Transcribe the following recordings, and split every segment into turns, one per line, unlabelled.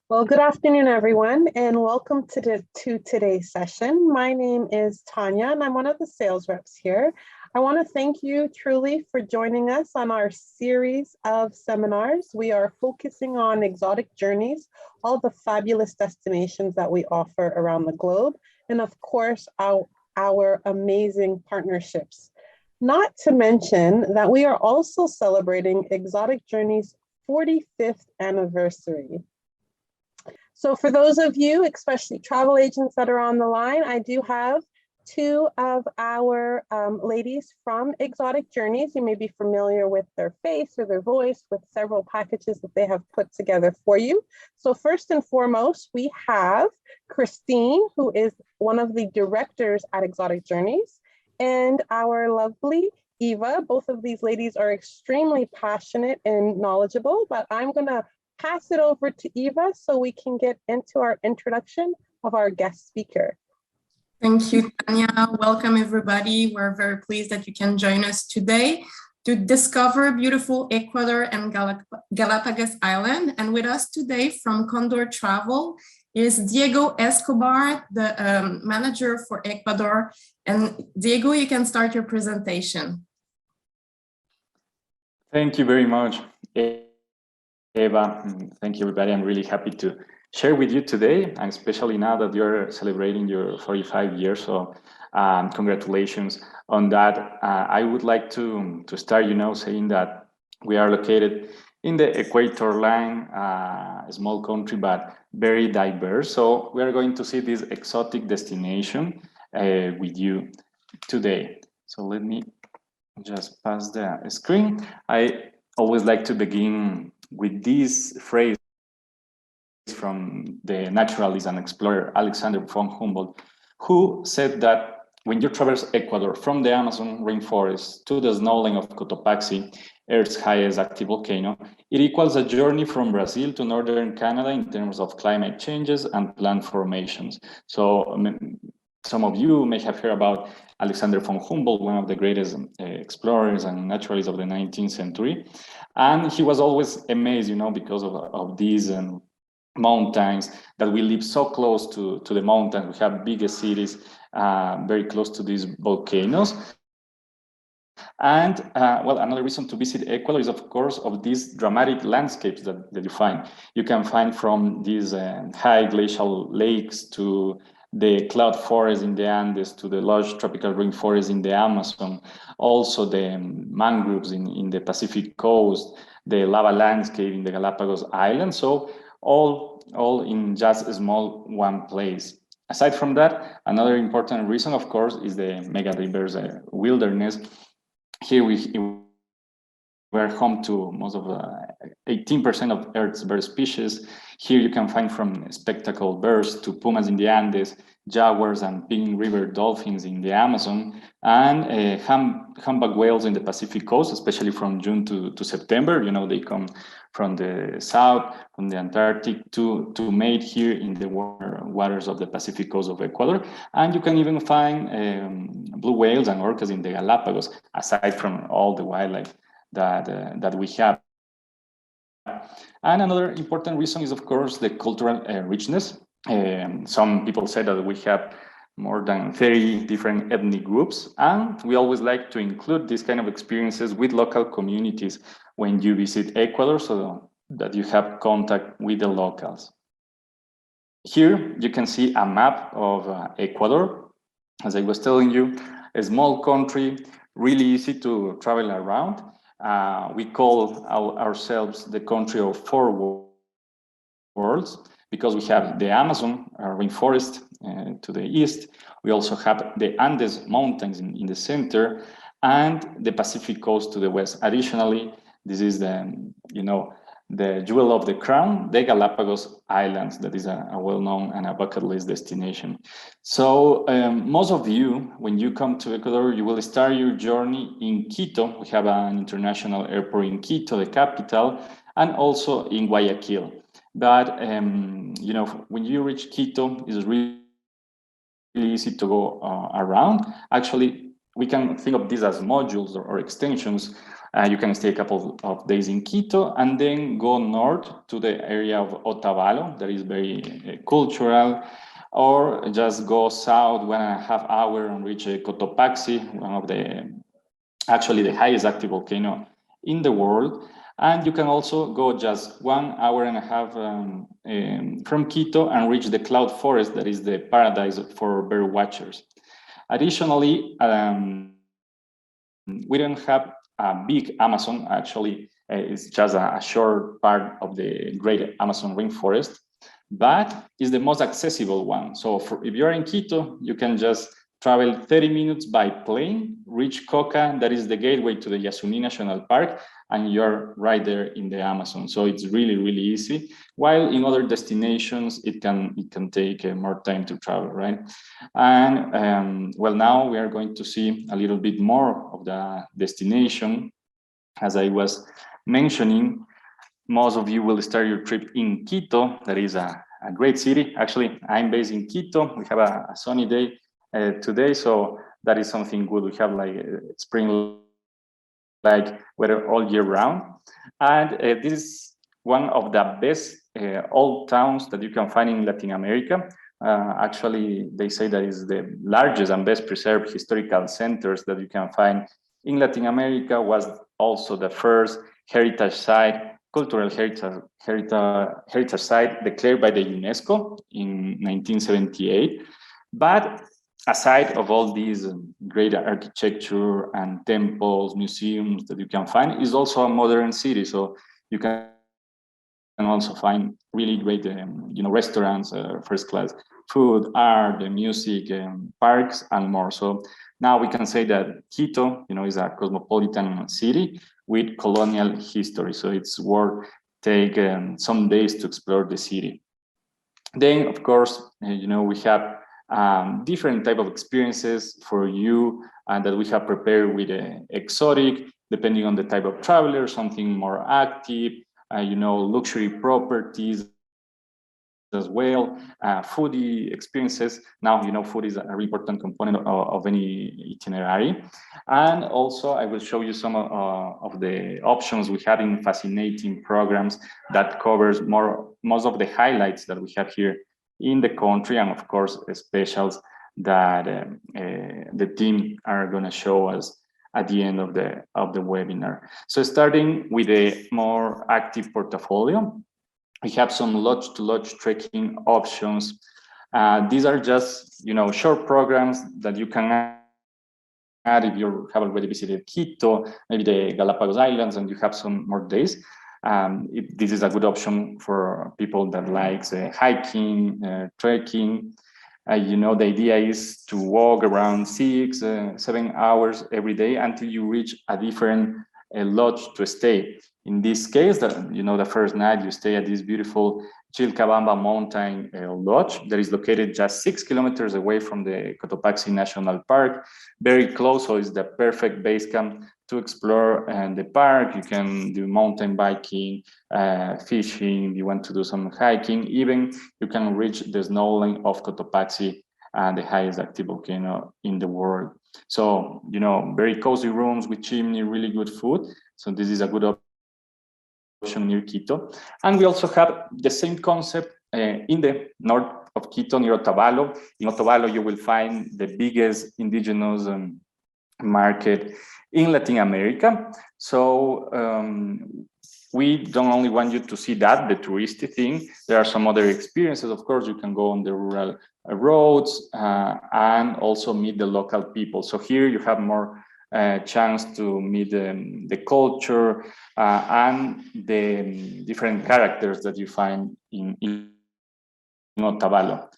Well, good afternoon, everyone, and welcome to today's session. My name is Tanya, and I'm one of the sales reps here. I want to thank you truly for joining us on our series of seminars. We are focusing on exotic journeys, all the fabulous destinations that we offer around the globe, and of course, our amazing partnerships. Not to mention that we are also celebrating Exotic Journeys' 45th anniversary. So for those of you, especially travel agents that are on the line, I do have two of our ladies from Exotic Journeys. You may be familiar with their face or their voice with several packages that they have put together for you. So first and foremost, we have Christine, who is one of the directors at Exotic Journeys, and our lovely Eva. Both of these ladies are extremely passionate and knowledgeable, but I'm gonna pass it over to Eva so we can get into our introduction of our guest speaker.
Thank you, Tanya. Welcome, everybody. We're very pleased that you can join us today to discover beautiful Ecuador and Galapagos Island. And with us today from Condor Travel is Diego Escobar, the manager for Ecuador. And Diego, you can start your presentation.
Thank you very much, Eva. Thank you, everybody. I'm really happy to share with you today, and especially now that you're celebrating your 45 years. So congratulations on that. I would like to start, saying that we are located in the equator line, a small country, but very diverse. So we are going to see this exotic destination with you today. So let me just pass the screen. I always like to begin with this phrase from the naturalist and explorer Alexander von Humboldt, who said that when you traverse Ecuador from the Amazon rainforest to the snowline of Cotopaxi, Earth's highest active volcano, it equals a journey from Brazil to northern Canada in terms of climate changes and plant formations. So some of you may have heard about Alexander von Humboldt, one of the greatest explorers and naturalists of the 19th century. And he was always amazed, because of these mountains, that we live so close to the mountains. We have bigger cities very close to these volcanoes. And well, another reason to visit Ecuador is, of course, of these dramatic landscapes that you find. You can find from these high glacial lakes to the cloud forest in the Andes to the large tropical rainforest in the Amazon, also the mangroves in the Pacific coast, the lava landscape in the Galapagos Islands. So all in just a small one place. Aside from that, another important reason, of course, is the mega diverse wilderness. Here we're home to most of 18% of Earth's bird species. Here you can find from spectacled birds to pumas in the Andes, jaguars and pink river dolphins in the Amazon, and humpback whales in the Pacific coast, especially from June to September. They come from the south, from the Antarctic to mate here in the waters of the Pacific coast of Ecuador. And you can even find blue whales and orcas in the Galapagos, aside from all the wildlife that we have. And another important reason is, of course, the cultural richness. Some people say that we have more than 30 different ethnic groups, and we always like to include these kind of experiences with local communities when you visit Ecuador, so that you have contact with the locals. Here you can see a map of Ecuador. As I was telling you, a small country, really easy to travel around. We call ourselves the country of four worlds, because we have the Amazon rainforest to the east. We also have the Andes mountains in the center, and the Pacific coast to the west. Additionally, this is the jewel of the crown, the Galapagos Islands, that is a well-known and a bucket list destination. So most of you, when you come to Ecuador, you will start your journey in Quito. We have an international airport in Quito, the capital, and also in Guayaquil. But when you reach Quito, it's really easy to go around. Actually, we can think of these as modules or extensions. You can stay a couple of days in Quito and then go north to the area of Otavalo, that is very cultural, or just go south 1.5 hours and reach Cotopaxi, one of actually the highest active volcano in the world. And you can also go just 1.5 hours from Quito and reach the cloud forest, that is the paradise for bird watchers. Additionally, we don't have a big Amazon. Actually, it's just a short part of the great Amazon rainforest, but it's the most accessible one. So if you're in Quito, you can just travel 30 minutes by plane, reach Coca, that is the gateway to the Yasuní National Park, and you're right there in the Amazon. So it's really, really easy. While in other destinations, it can take more time to travel, right? And well, now we are going to see a little bit more of the destination. As I was mentioning, most of you will start your trip in Quito. That is a great city. Actually, I'm based in Quito. We have a sunny day today, so that is something good. We have like spring like weather all year round, and this is one of the best old towns that you can find in Latin America. Actually, they say that is the largest and best preserved historical centers that you can find in Latin America. Was also the first heritage site, cultural heritage site declared by the UNESCO in 1978. But aside of all these great architecture and temples, museums that you can find, is also a modern city. So you can also find really great, restaurants, first-class food, art, music, parks, and more. So now we can say that Quito, is a cosmopolitan city with colonial history. So it's worth take some days to explore the city. Then, of course, we have different type of experiences for you that we have prepared with exotic, depending on the type of traveler, something more active, luxury properties as well, foodie experiences. Now, food is a very important component of any itinerary. And also, I will show you some of the options we have in fascinating programs that covers most of the highlights that we have here in the country, and of course, specials that the team are going to show us at the end of the webinar. So starting with a more active portfolio, we have some lodge-to-lodge trekking options. These are just, short programs that you can add if you have already visited Quito, maybe the Galapagos Islands, and you have some more days. This is a good option for people that likes hiking, trekking. The idea is to walk around 6-7 hours every day until you reach a different lodge to stay. In this case, the first night you stay at this beautiful Chilcabamba mountain lodge that is located just 6 kilometers away from the Cotopaxi National Park, very close. So it's the perfect base camp to explore the park. You can do mountain biking, fishing. If you want to do some hiking, even you can reach the snowline of Cotopaxi, the highest active volcano in the world. So, very cozy rooms with chimney, really good food. So this is a good option near Quito. And we also have the same concept in the north of Quito, near Otavalo. In Otavalo, you will find the biggest indigenous market in Latin America. So we don't only want you to see that, the touristy thing. There are some other experiences. Of course, you can go on the rural roads and also meet the local people. So here you have more chance to meet the culture and the different characters that you find in Otavalo.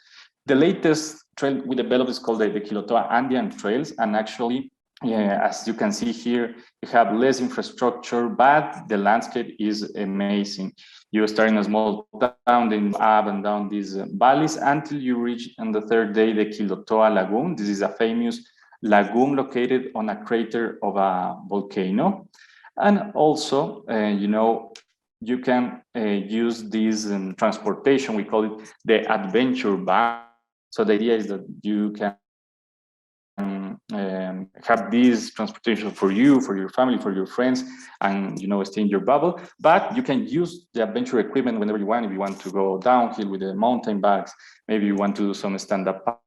The latest trail we developed is called the Quilotoa Andean Trails, and actually, as you can see here, you have less infrastructure, but the landscape is amazing. You start in a small town, then up and down these valleys until you reach on the third day the Quilotoa Lagoon. This is a famous lagoon located on a crater of a volcano. And also, you can use this transportation. We call it the adventure van. So the idea is that you can have this transportation for you, for your family, for your friends, and stay in your bubble. But you can use the adventure equipment whenever you want. If you want to go downhill with the mountain bikes, maybe you want to do some stand-up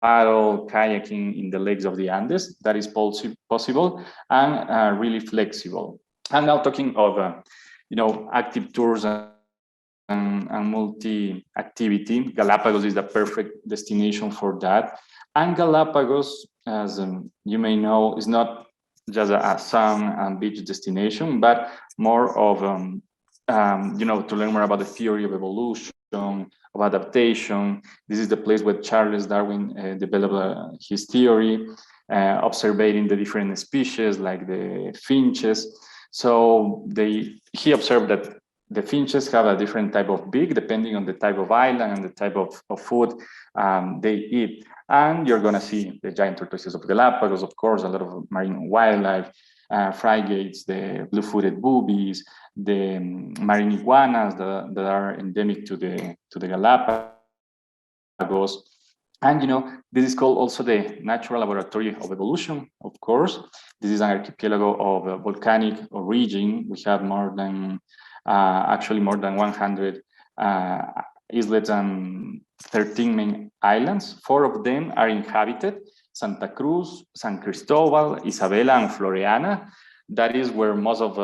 paddle, kayaking in the lakes of the Andes. That is possible and really flexible. And now talking of active tours and multi-activity, Galapagos is the perfect destination for that. And Galapagos, as you may know, is not just a sun and beach destination, but more of to learn more about the theory of evolution, of adaptation. This is the place where Charles Darwin developed his theory, observing the different species like the finches. So he observed that the finches have a different type of beak depending on the type of island and the type of food they eat. And you're going to see the giant tortoises of Galapagos, of course, a lot of marine wildlife, frigates, the blue-footed boobies, the marine iguanas that are endemic to the Galapagos. And this is called also the natural laboratory of evolution, of course. This is an archipelago of volcanic origin. We have actually more than 100 islets and 13 main islands. 4 of them are inhabited: Santa Cruz, San Cristobal, Isabela, and Floreana. That is where most of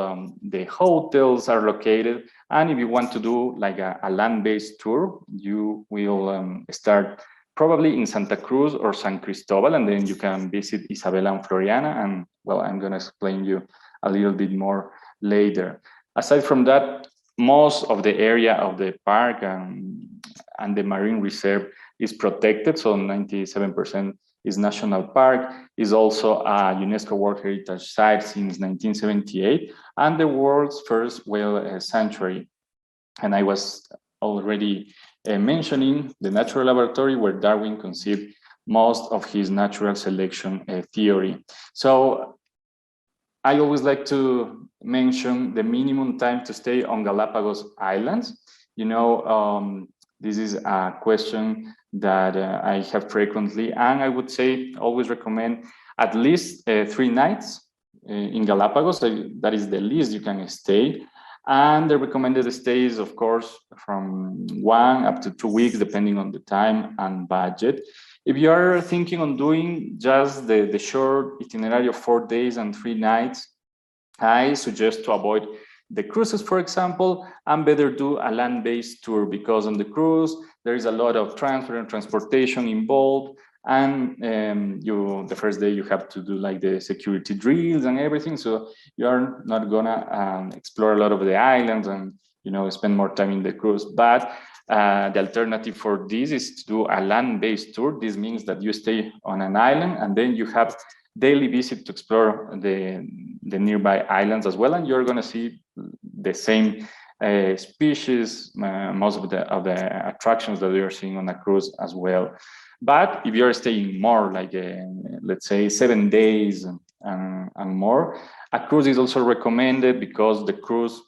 the hotels are located. And if you want to do like a land-based tour, you will start probably in Santa Cruz or San Cristobal, and then you can visit Isabela and Floreana. And well, I'm going to explain you a little bit more later. Aside from that, most of the area of the park and the marine reserve is protected. So 97% is national park, is also a UNESCO World Heritage Site since 1978, and the world's first whale sanctuary. And I was already mentioning the natural laboratory where Darwin conceived most of his natural selection theory. So I always like to mention the minimum time to stay on Galapagos Islands. This is a question that I have frequently, and I would say always recommend at least 3 nights in Galapagos. That is the least you can stay. And the recommended stays, of course, from 1 up to 2 weeks, depending on the time and budget. If you are thinking on doing just the short itinerary of 4 days and 3 nights, I suggest to avoid the cruises, for example, and better do a land-based tour, because on the cruise, there is a lot of transfer and transportation involved. And the first day you have to do like the security drills and everything. So you are not gonna explore a lot of the islands and, spend more time in the cruise. But the alternative for this is to do a land-based tour. This means that you stay on an island and then you have daily visit to explore the nearby islands as well. And you're gonna see the same species, most of the attractions that you're seeing on a cruise as well. But if you're staying more, like let's say 7 days and more, a cruise is also recommended, because the cruise,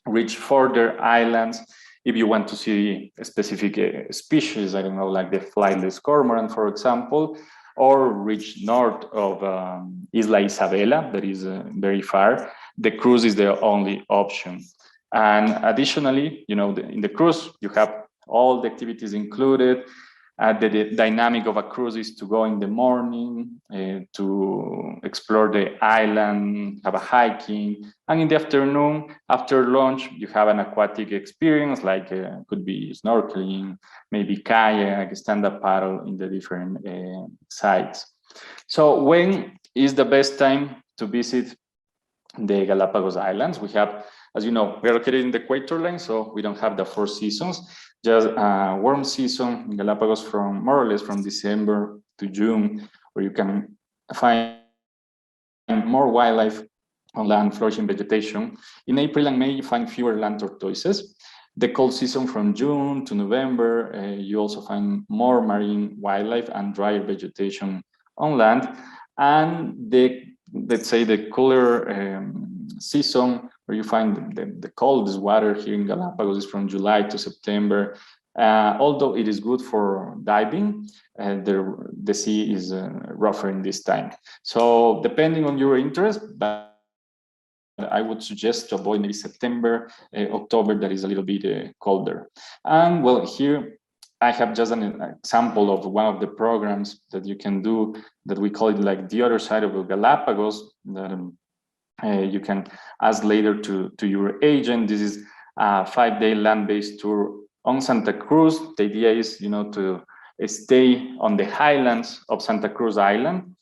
reach further islands. If you want to see a specific species, I don't know, like the flightless cormorant, for example, or reach north of Isla Isabela, that is very far, the cruise is the only option. And additionally, in the cruise, you have all the activities included. The dynamic of a cruise is to go in the morning to explore the island, have a hiking, and in the afternoon, after lunch, you have an aquatic experience, like could be snorkeling, maybe kayak, stand-up paddle in the different sites. So when is the best time to visit the Galapagos Islands? We have, as you know, we're located in the equator line, so we don't have the 4 seasons. Just a warm season in Galapagos from more or less from December to June, where you can find more wildlife on land, flourishing vegetation. In April and May, you find fewer land tortoises. The cold season from June to November, you also find more marine wildlife and drier vegetation on land. And let's say the cooler season, where you find the coldest water here in Galapagos, is from July to September. Although it is good for diving, the sea is rougher in this time. So depending on your interest, but I would suggest to avoid maybe September, October, that is a little bit colder. And well, here I have just an example of one of the programs that you can do, that we call it like the other side of the Galapagos, that you can ask later to your agent. This is a 5-day land-based tour on Santa Cruz. The idea is, to stay on the highlands of Santa Cruz Island,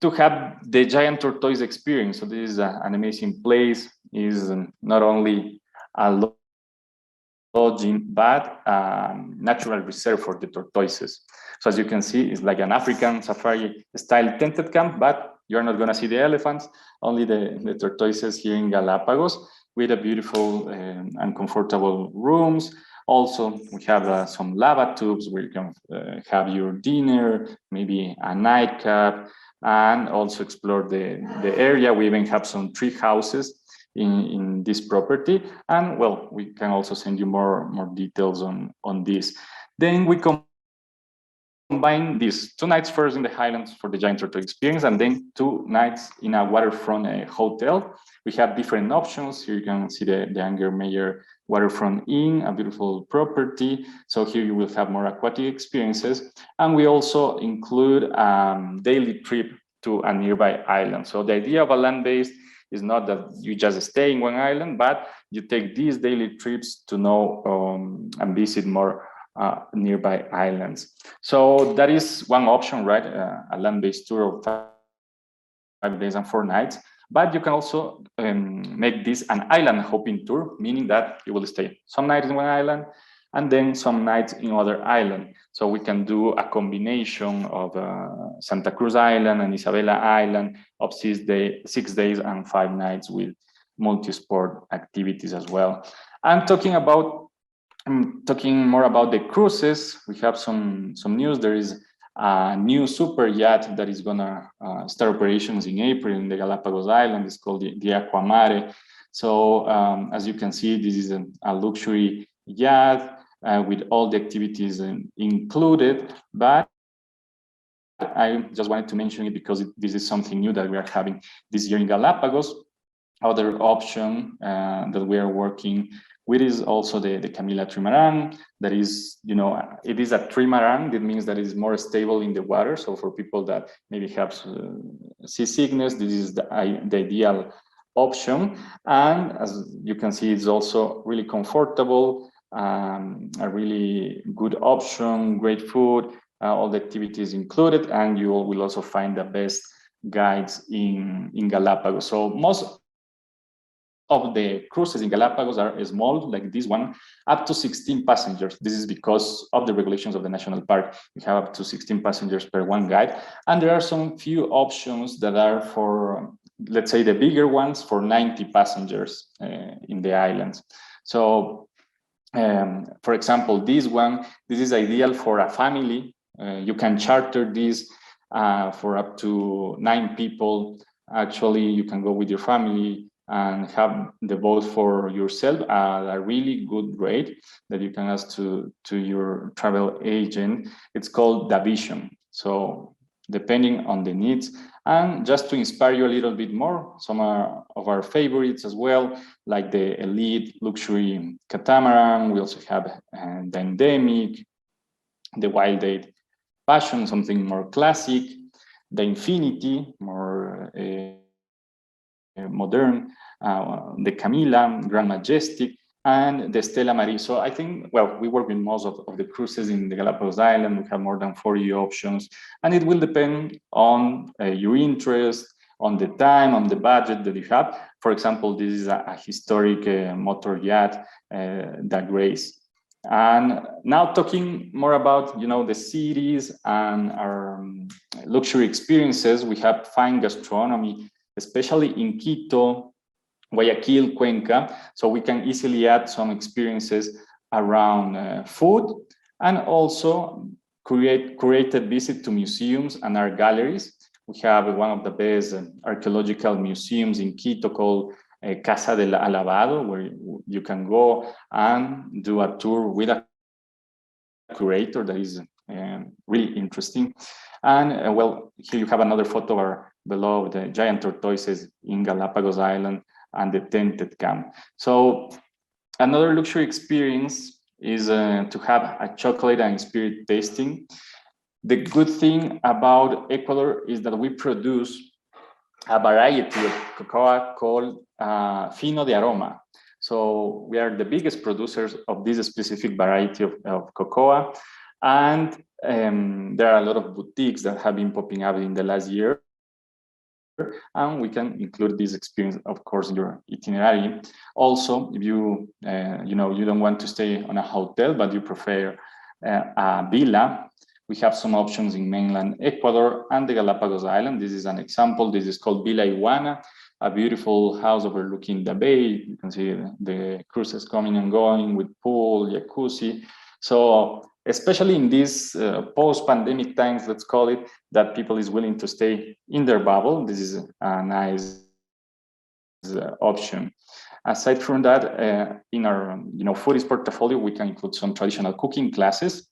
to have the giant tortoise experience. So this is an amazing place. Is not only a lodging, but natural reserve for the tortoises. So as you can see, it's like an African safari style tented camp, but you're not going to see the elephants, only the tortoises here in Galapagos, with a beautiful and comfortable rooms. Also, we have some lava tubes where you can have your dinner, maybe a nightcap, and also explore the area. We even have some tree houses in this property, and well, we can also send you more details on this. Then we combine these 2 nights first in the highlands for the giant turtle experience, and then 2 nights in a waterfront hotel. We have different options. Here you can see the Anger Mayer Waterfront Inn, a beautiful property. So here you will have more aquatic experiences. And we also include a daily trip to a nearby island. So the idea of a land-based is not that you just stay in one island, but you take these daily trips to know and visit more nearby islands. So that is one option, right? A land-based tour of 5 days and 4 nights. But you can also make this an island hopping tour, meaning that you will stay some nights in one island and then some nights in other island. So we can do a combination of Santa Cruz Island and Isabela Island of 6 days and 5 nights with multi-sport activities as well. And talking more about the cruises, we have some news. There is a new super yacht that is gonna start operations in April in the Galapagos Island. It's called the Aquamari. So as you can see, this is a luxury yacht with all the activities included, but I just wanted to mention it because this is something new that we are having this year in Galapagos. Other option that we are working with is also the Camilla Trimaran. That is, it is a trimaran. That means that it is more stable in the water. So for people that maybe have seasickness, this is the ideal option. And as you can see, it's also really comfortable, a really good option, great food, all the activities included, and you will also find the best guides in Galapagos. So most of the cruises in Galapagos are small, like this one, up to 16 passengers. This is because of the regulations of the national park. We have up to 16 passengers per one guide. And there are some few options that are for, let's say, the bigger ones for 90 passengers in the islands. So, for example, this is ideal for a family. You can charter this for up to 9 people. Actually, you can go with your family and have the boat for yourself at a really good rate that you can ask to your travel agent. It's called the Vision. So depending on the needs, and just to inspire you a little bit more, some of our favorites as well, like the Elite Luxury Catamaran. We also have the Endemic, the Wild Date Passion, something more classic, the Infinity, more modern, the Camilla, Grand Majestic, and the Stella Maris. So I think, well, we work with most of the cruises in the Galapagos Island. We have more than 40 options, and it will depend on your interest, on the time, on the budget that you have. For example, this is a historic motor yacht, the Grace. And now talking more about, the cities and our luxury experiences, we have fine gastronomy, especially in Quito, Guayaquil, Cuenca. So we can easily add some experiences around food, and also curated visit to museums and art galleries. We have one of the best archaeological museums in Quito called Casa del Alabado, where you can go and do a tour with a curator that is really interesting. And well, here you have another photo below the giant tortoises in Galapagos Island and the tented camp. So another luxury experience is to have a chocolate and spirit tasting. The good thing about Ecuador is that we produce a variety of cocoa called Fino de Aroma. So we are the biggest producers of this specific variety of cocoa. And there are a lot of boutiques that have been popping up in the last year. And we can include this experience, of course, in your itinerary. Also, if you you don't want to stay on a hotel, but you prefer a villa, we have some options in mainland Ecuador and the Galapagos Island. This is an example. This is called Villa Iguana, a beautiful house overlooking the bay. You can see the cruises coming and going with pool, jacuzzi. So especially in these post-pandemic times, let's call it, that people is willing to stay in their bubble. This is a nice option. Aside from that, in our foodies portfolio, we can include some traditional cooking classes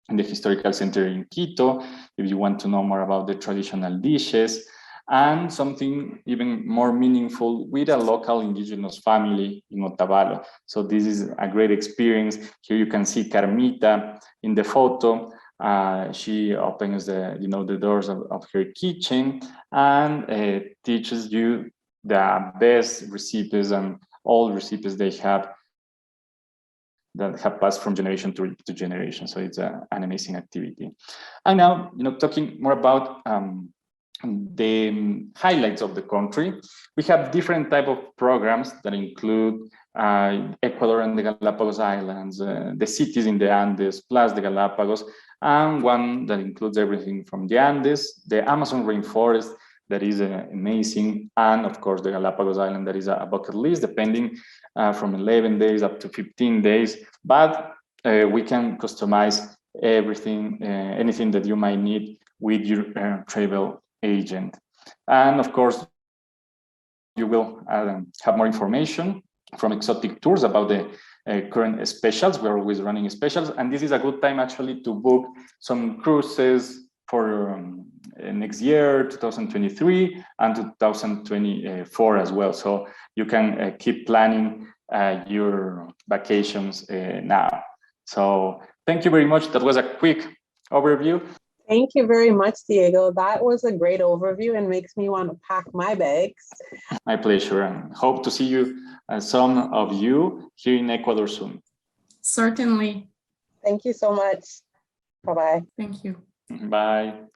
in the historical center in Quito, if you want to know more about the traditional dishes, and something even more meaningful with a local indigenous family in Otavalo. So this is a great experience. Here you can see Carmita in the photo. She opens the doors of her kitchen and teaches you the best recipes and all recipes they have that have passed from generation to generation. So it's an amazing activity. And now, talking more about the highlights of the country, we have different type of programs that include Ecuador and the Galapagos Islands, the cities in the Andes, plus the Galapagos, and one that includes everything from the Andes, the Amazon rainforest, that is amazing, and of course the Galapagos Island, that is a bucket list, depending from 11 days up to 15 days, but we can customize everything, anything that you might need with your travel agent. And of course, you will have more information from Exotic Tours about the current specials. We're always running specials, and this is a good time actually to book some cruises for next year, 2023 and 2024 as well. So you can keep planning your vacations now. So thank you very much. That was a quick overview.
Thank you very much, Diego. That was a great overview and makes me want to pack my bags.
My pleasure, and hope to see you, some of you, here in Ecuador soon.
Certainly.
Thank you so much. Bye-bye.
Thank you.
Bye.